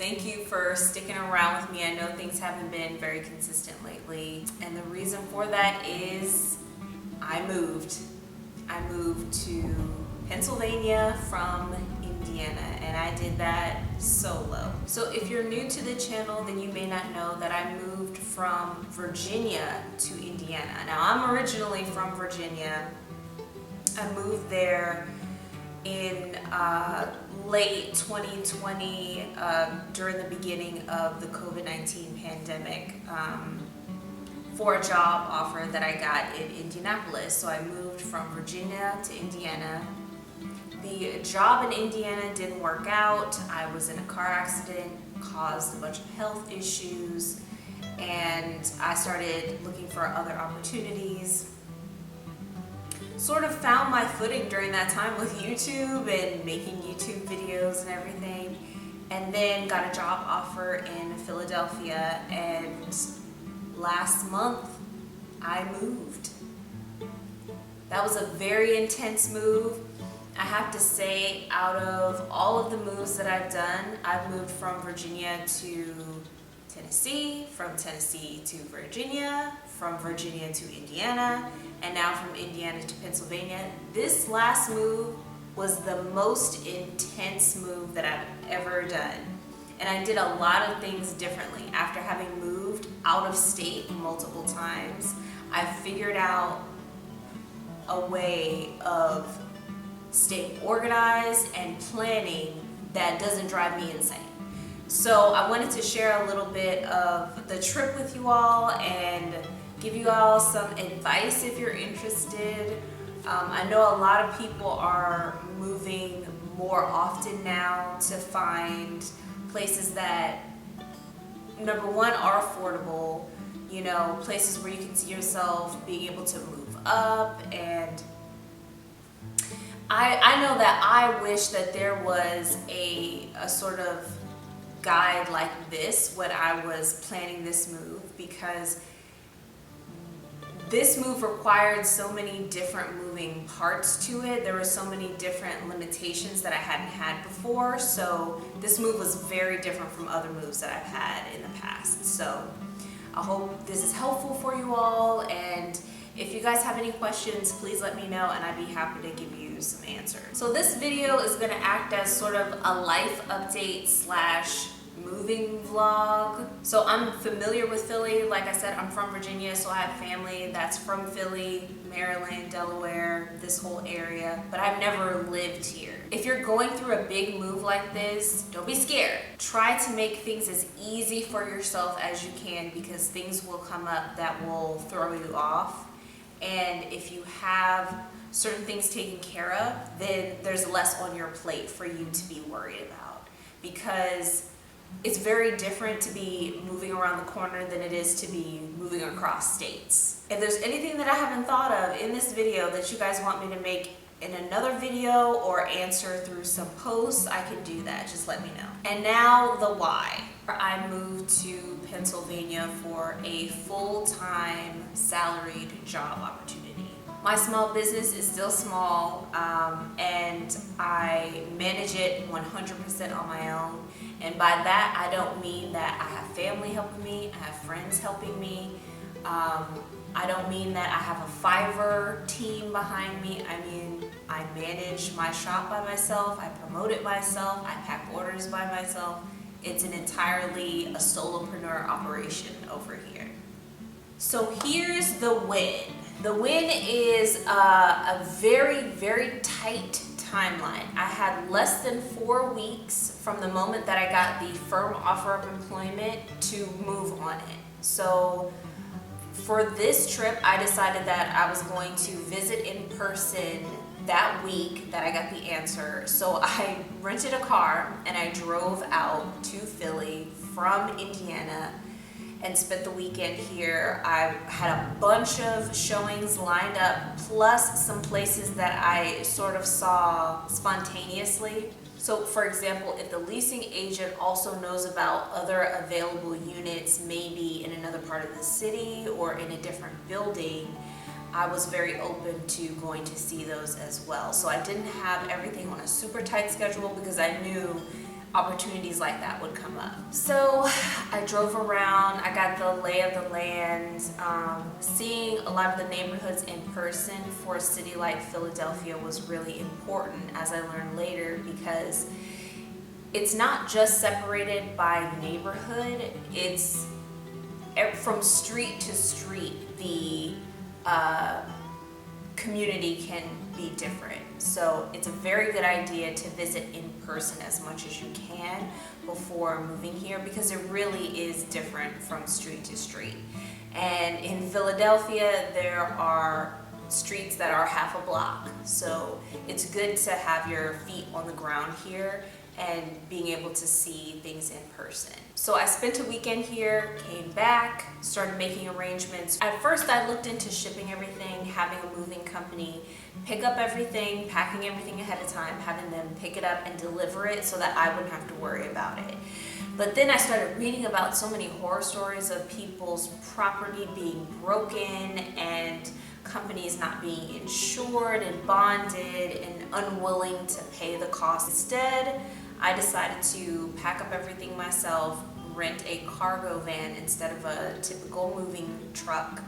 Thank you for sticking around with me. I know things haven't been very consistent lately, and the reason for that is I moved. I moved to Pennsylvania from Indiana, and I did that solo. So if you're new to the channel, then you may not know that I moved from Virginia to Indiana. Now, I'm originally from Virginia. I moved there in late 2020 during the beginning of the COVID-19 pandemic for a job offer that I got in Indianapolis. So I moved from Virginia to Indiana. The job in Indiana didn't work out. I was in a car accident, caused a bunch of health issues, and I started looking for other opportunities. Sort of found my footing during that time with YouTube and making YouTube videos and everything, and then got a job offer in Philadelphia, and last month I moved. That was a very intense move. I have to say, out of all of the moves that I've done, I've moved from Virginia to Tennessee, from Tennessee to Virginia, from Virginia to Indiana, and now from Indiana to Pennsylvania. This last move was the most intense move that I've ever done. And I did a lot of things differently. After having moved out of state multiple times, I figured out a way of staying organized and planning that doesn't drive me insane. So I wanted to share a little bit of the trip with you all and give you all some advice if you're interested. I know a lot of people are moving more often now to find places that, number one, are affordable, you know, places where you can see yourself being able to move up. And I know that I wish that there was a sort of guide like this when I was planning this move, because this move required so many different moving parts to it. There were so many different limitations that I hadn't had before. So this move was very different from other moves that I've had in the past. So I hope this is helpful for you all. And if you guys have any questions, please let me know and I'd be happy to give you some answers. So this video is gonna act as sort of a life update slash moving vlog. So I'm familiar with Philly. Like I said, I'm from Virginia, so I have family that's from Philly, Maryland, Delaware, this whole area, but I've never lived here. If you're going through a big move like this, don't be scared. Try to make things as easy for yourself as you can, because things will come up that will throw you off. And if you have certain things taken care of, then there's less on your plate for you to be worried about, because it's very different to be moving around the corner than it is to be moving across states. If there's anything that I haven't thought of in this video that you guys want me to make in another video or answer through some posts, I can do that. Just let me know. And now the why. I moved to Pennsylvania for a full-time salaried job opportunity. My small business is still small, and I manage it 100% on my own. And by that, I don't mean that I have family helping me, I have friends helping me. I don't mean that I have a Fiverr team behind me. I mean, I manage my shop by myself, I promote it myself, I pack orders by myself. It's an entirely a solopreneur operation over here. So here's the win. The win is a very, very tight timeline. I had less than 4 weeks from the moment that I got the firm offer of employment to move on it. So for this trip, I decided that I was going to visit in person that week that I got the answer. So I rented a car and I drove out to Philly from Indiana and spent the weekend here. I had a bunch of showings lined up, plus some places that I sort of saw spontaneously. So for example, if the leasing agent also knows about other available units, maybe in another part of the city or in a different building, I was very open to going to see those as well. So I didn't have everything on a super tight schedule because I knew opportunities like that would come up. So I drove around, I got the lay of the land. Seeing a lot of the neighborhoods in person for a city like Philadelphia was really important, as I learned later, because it's not just separated by neighborhood, it's from street to street, the community can be different. So it's a very good idea to visit in person as much as you can before moving here, because it really is different from street to street. And in Philadelphia, there are streets that are half a block. So it's good to have your feet on the ground here and being able to see things in person. So I spent a weekend here, came back, started making arrangements. At first I looked into shipping everything, having a moving company pick up everything, packing everything ahead of time, having them pick it up and deliver it so that I wouldn't have to worry about it. But then I started reading about so many horror stories of people's property being broken and companies not being insured and bonded and unwilling to pay the cost. Instead, I decided to pack up everything myself, rent a cargo van instead of a typical moving truck,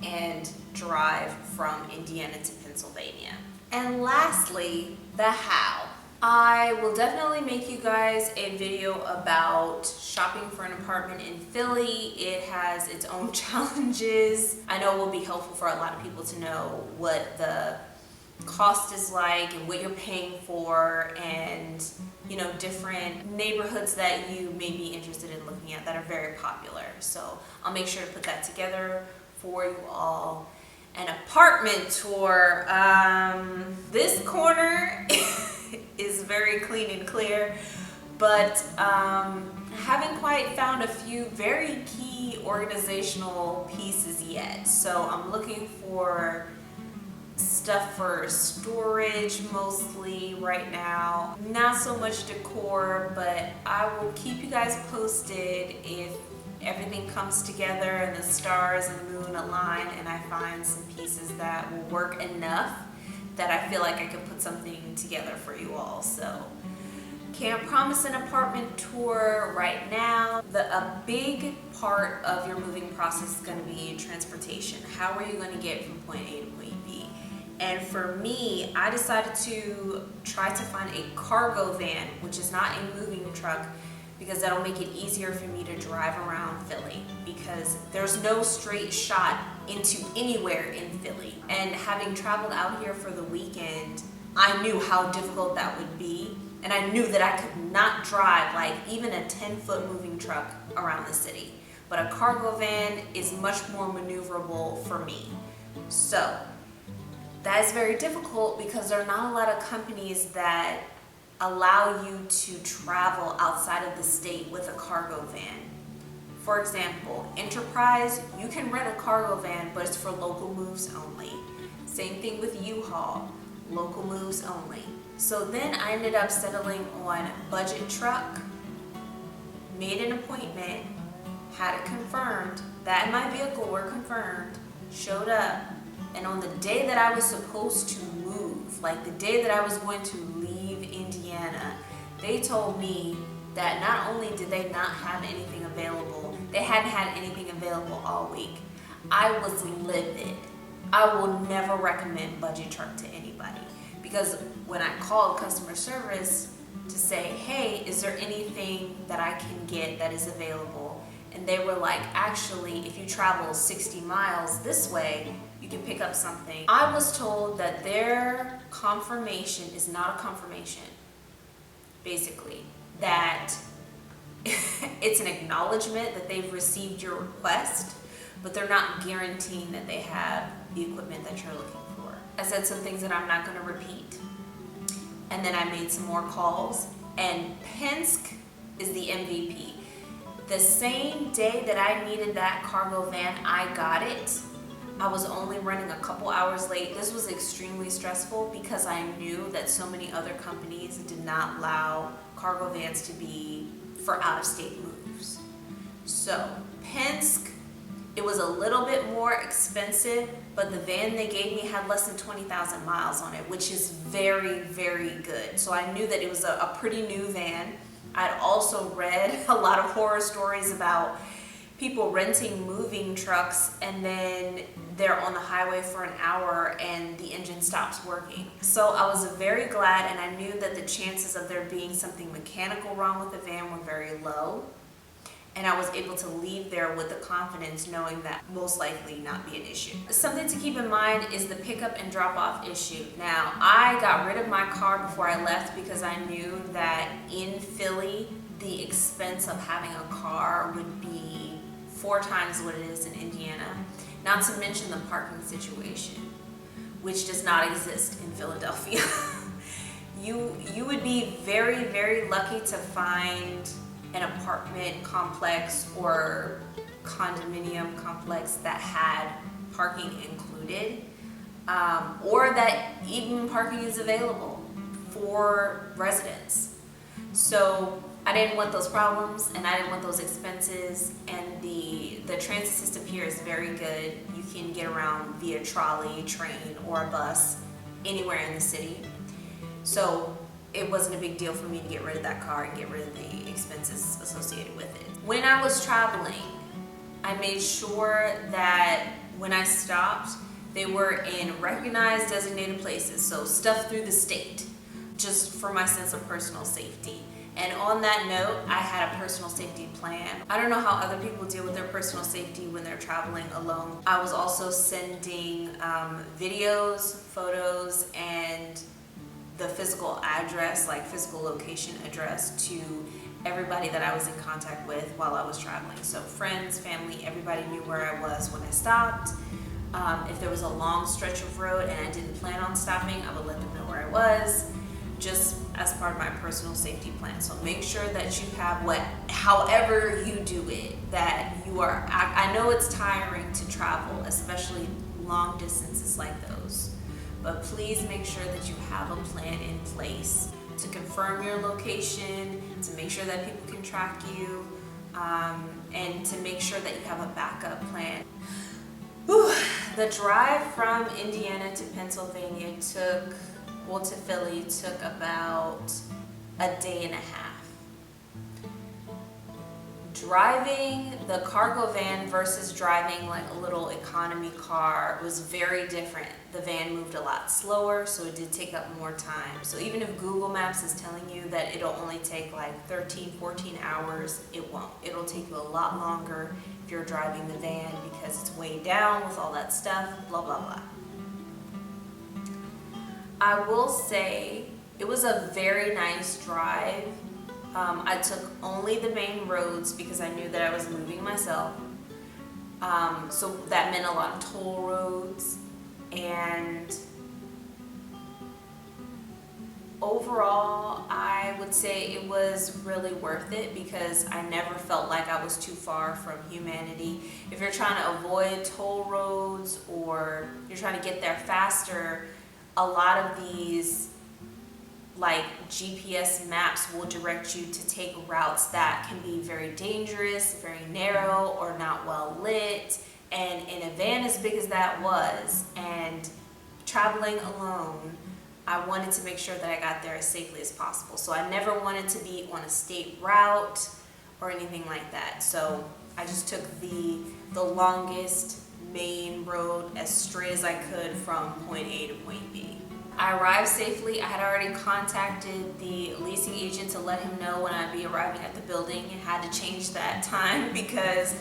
and drive from Indiana to Pennsylvania. And lastly, the how. I will definitely make you guys a video about shopping for an apartment in Philly. It has its own challenges. I know it will be helpful for a lot of people to know what the cost is like and what you're paying for, and different neighborhoods that you may be interested in looking at that are very popular. So I'll make sure to put that together for you all. An apartment tour. This corner is very clean and clear, but haven't quite found a few very key organizational pieces yet. So I'm looking for stuff for storage mostly right now. Not so much decor, but I will keep you guys posted if everything comes together and the stars and the moon align and I find some pieces that will work enough that I feel like I can put something together for you all. So can't promise an apartment tour right now. A big part of your moving process is going to be transportation. How are you going to get from point A to point B? And for me, I decided to try to find a cargo van, which is not a moving truck, because that'll make it easier for me to drive around Philly, because there's no straight shot into anywhere in Philly. And having traveled out here for the weekend, I knew how difficult that would be, and I knew that I could not drive like even a 10-foot moving truck around the city. But a cargo van is much more maneuverable for me. So that is very difficult because there are not a lot of companies that allow you to travel outside of the state with a cargo van. For example, Enterprise, you can rent a cargo van, but it's for local moves only. Same thing with U-Haul, local moves only. So then I ended up settling on budget truck, made an appointment, had it confirmed, that and my vehicle were confirmed, showed up, and on the day that I was supposed to move, like the day that I was going to leave Indiana, they told me that not only did they not have anything available, they hadn't had anything available all week. I was livid. I will never recommend budget truck to anybody, because when I called customer service to say, hey, is there anything that I can get that is available? And they were like, actually, if you travel 60 miles this way, you can pick up something. I was told that their confirmation is not a confirmation, basically. That it's an acknowledgement that they've received your request, but they're not guaranteeing that they have the equipment that you're looking for. I said some things that I'm not going to repeat. And then I made some more calls, and Penske is the MVP. The same day that I needed that cargo van, I got it. I was only running a couple hours late. This was extremely stressful because I knew that so many other companies did not allow cargo vans to be for out-of-state moves. So Penske, it was a little bit more expensive, but the van they gave me had less than 20,000 miles on it, which is very, very good. So I knew that it was a pretty new van, I'd also read a lot of horror stories about people renting moving trucks and then they're on the highway for an hour and the engine stops working. So I was very glad, and I knew that the chances of there being something mechanical wrong with the van were very low. And I was able to leave there with the confidence knowing that most likely not be an issue. Something to keep in mind is the pickup and drop off issue. Now, I got rid of my car before I left because I knew that in Philly, the expense of having a car would be 4 times what it is in Indiana. Not to mention the parking situation, which does not exist in Philadelphia. You would be very, very lucky to find an apartment complex or condominium complex that had parking included, or that even parking is available for residents. So I didn't want those problems and I didn't want those expenses, and the transit system here is very good. You can get around via trolley, train, or a bus anywhere in the city. So it wasn't a big deal for me to get rid of that car and get rid of the expenses associated with it. When I was traveling, I made sure that when I stopped, they were in recognized designated places, so stuff through the state, just for my sense of personal safety. And on that note, I had a personal safety plan. I don't know how other people deal with their personal safety when they're traveling alone. I was also sending videos, photos, and the physical address, like physical location address, to everybody that I was in contact with while I was traveling. So friends, family, everybody knew where I was when I stopped. If there was a long stretch of road and I didn't plan on stopping, I would let them know where I was, just as part of my personal safety plan. So make sure that you have however you do it, that you are, I know it's tiring to travel, especially long distances like those. But please make sure that you have a plan in place to confirm your location, to make sure that people can track you, and to make sure that you have a backup plan. Whew. The drive from Indiana to Pennsylvania to Philly took about a day and a half. Driving the cargo van versus driving like a little economy car was very different. The van moved a lot slower, so it did take up more time. So even if Google Maps is telling you that it'll only take like 13, 14 hours, it won't. It'll take you a lot longer if you're driving the van because it's way down with all that stuff, blah, blah, blah. I will say it was a very nice drive. I took only the main roads because I knew that I was moving myself. So that meant a lot of toll roads, and overall I would say it was really worth it because I never felt like I was too far from humanity. If you're trying to avoid toll roads or you're trying to get there faster, a lot of these like GPS maps will direct you to take routes that can be very dangerous, very narrow, or not well lit. And in a van as big as that was, and traveling alone, I wanted to make sure that I got there as safely as possible. So I never wanted to be on a state route or anything like that. So I just took the longest main road as straight as I could from point A to point B. I arrived safely. I had already contacted the leasing agent to let him know when I'd be arriving at the building, and had to change that time because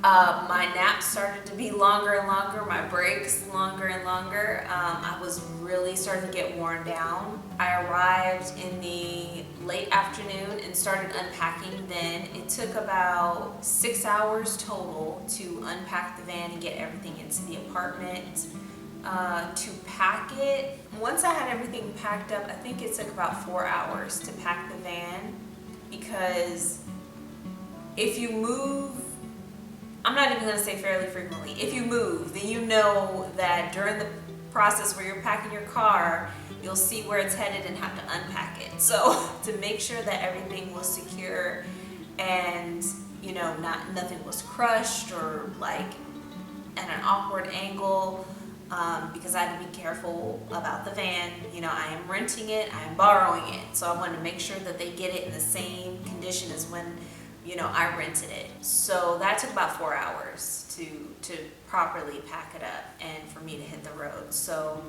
my naps started to be longer and longer, my breaks longer and longer. I was really starting to get worn down. I arrived in the late afternoon and started unpacking then. It took about 6 hours total to unpack the van and get everything into the apartment. To pack it, once I had everything packed up, I think it took about 4 hours to pack the van, because if you move, I'm not even going to say fairly frequently, if you move, then you know that during the process where you're packing your car, you'll see where it's headed and have to unpack it. So to make sure that everything was secure and, you know, nothing was crushed or like at an awkward angle, because I had to be careful about the van. You know, I am renting it, I am borrowing it, so I wanted to make sure that they get it in the same condition as when, you know, I rented it. So that took about 4 hours to properly pack it up and for me to hit the road. So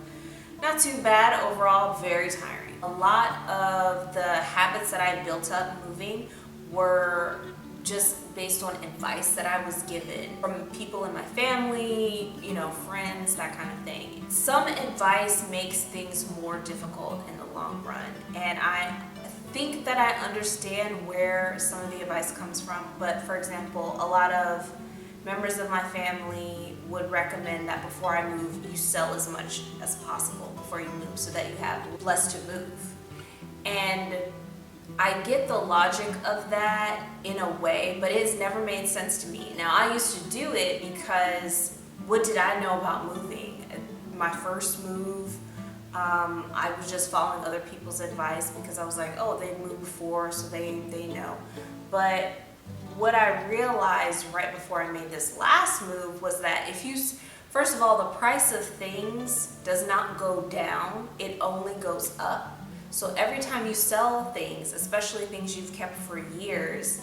not too bad overall, very tiring. A lot of the habits that I built up moving were just based on advice that I was given from people in my family, you know, friends, that kind of thing. Some advice makes things more difficult in the long run, and I think that I understand where some of the advice comes from. But for example, a lot of members of my family would recommend that before I move, you sell as much as possible before you move so that you have less to move. And I get the logic of that in a way, but it's never made sense to me. Now, I used to do it because what did I know about moving? My first move, I was just following other people's advice because I was like, oh, they moved before, so they know. But what I realized right before I made this last move was that first of all, the price of things does not go down, it only goes up. So every time you sell things, especially things you've kept for years,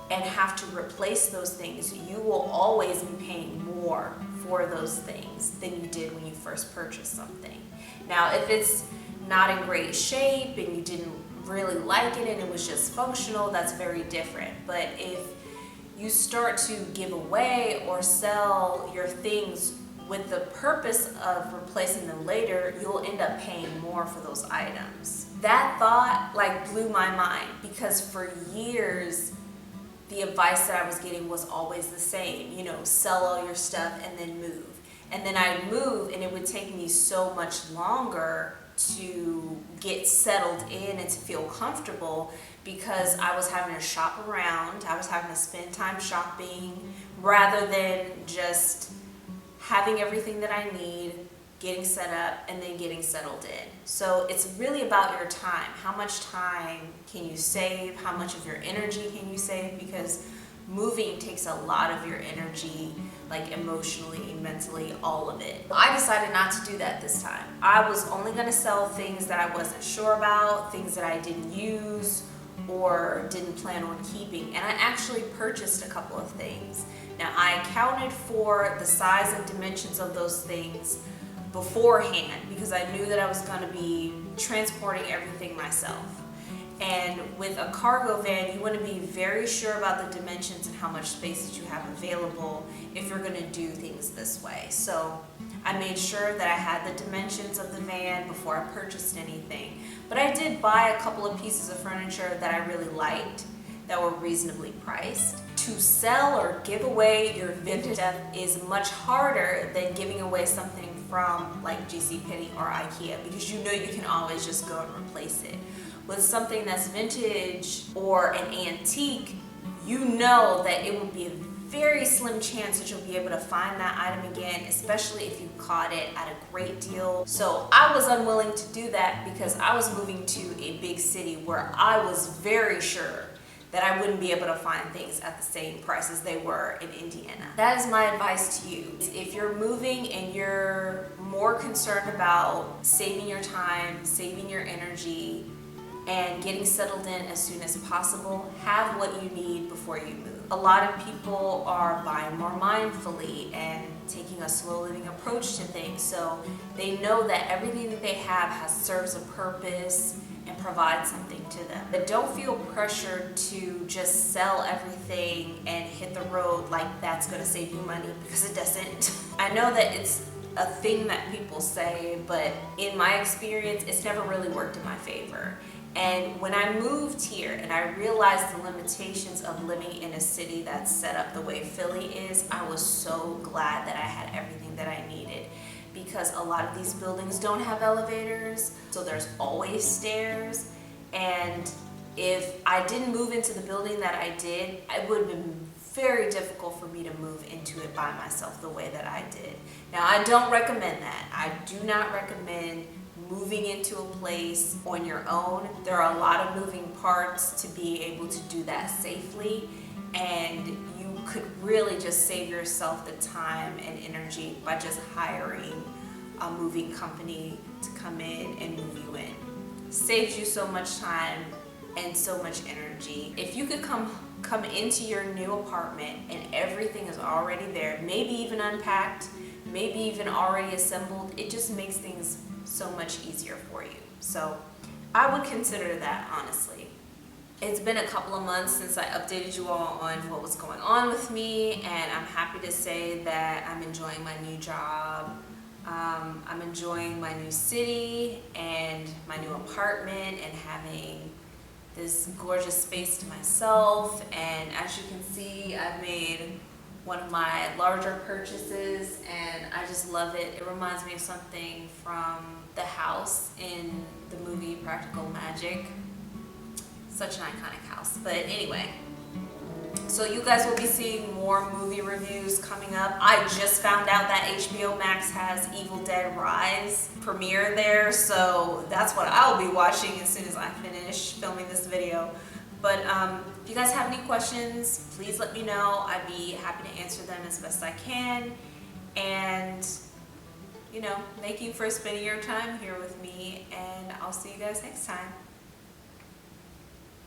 and have to replace those things, you will always be paying more for those things than you did when you first purchased something. Now, if it's not in great shape and you didn't really like it and it was just functional, that's very different. But if you start to give away or sell your things with the purpose of replacing them later, you'll end up paying more for those items. That thought blew my mind, because for years the advice that I was getting was always the same, you know, sell all your stuff and then move. And then I'd move and it would take me so much longer to get settled in and to feel comfortable, because I was having to shop around, I was having to spend time shopping rather than just having everything that I need, getting set up, and then getting settled in. So it's really about your time. How much time can you save? How much of your energy can you save? Because moving takes a lot of your energy, emotionally, mentally, all of it. I decided not to do that this time. I was only gonna sell things that I wasn't sure about, things that I didn't use or didn't plan on keeping. And I actually purchased a couple of things. Now, I accounted for the size and dimensions of those things beforehand because I knew that I was going to be transporting everything myself. And with a cargo van, you want to be very sure about the dimensions and how much space that you have available if you're going to do things this way. So I made sure that I had the dimensions of the van before I purchased anything. But I did buy a couple of pieces of furniture that I really liked that were reasonably priced. To sell or give away your vintage stuff is much harder than giving away something from JCPenney or IKEA, because you know you can always just go and replace it. With something that's vintage or an antique, you know that it will be a very slim chance that you'll be able to find that item again, especially if you caught it at a great deal. So I was unwilling to do that because I was moving to a big city where I was very sure that I wouldn't be able to find things at the same price as they were in Indiana. That is my advice to you. If you're moving and you're more concerned about saving your time, saving your energy, and getting settled in as soon as possible, have what you need before you move. A lot of people are buying more mindfully and taking a slow living approach to things, so they know that everything that they have serves a purpose and provides something to them. But don't feel pressured to just sell everything and hit the road like that's going to save you money, because it doesn't. I know that it's a thing that people say, but in my experience, it's never really worked in my favor. And when I moved here and I realized the limitations of living in a city that's set up the way Philly is, I was so glad that I had everything that I needed, because a lot of these buildings don't have elevators, so there's always stairs. And if I didn't move into the building that I did, it would have been very difficult for me to move into it by myself the way that I did. Now, I don't recommend that. I do not recommend moving into a place on your own. There are a lot of moving parts to be able to do that safely, and you could really just save yourself the time and energy by just hiring a moving company to come in and move you in. Saves you so much time and so much energy. If you could come into your new apartment and everything is already there, maybe even unpacked, maybe even already assembled, it just makes things so much easier for you. So I would consider that, honestly. It's been a couple of months since I updated you all on what was going on with me, and I'm happy to say that I'm enjoying my new job. I'm enjoying my new city and my new apartment and having this gorgeous space to myself. And as you can see, I've made one of my larger purchases and I just love it. It reminds me of something from the house in the movie Practical Magic. Such an iconic house. But anyway, so you guys will be seeing more movie reviews coming up. I just found out that HBO Max has Evil Dead Rise premiere there, so that's what I'll be watching as soon as I finish filming this video. But if you guys have any questions, please let me know. I'd be happy to answer them as best I can. And, you know, thank you for spending your time here with me, and I'll see you guys next time.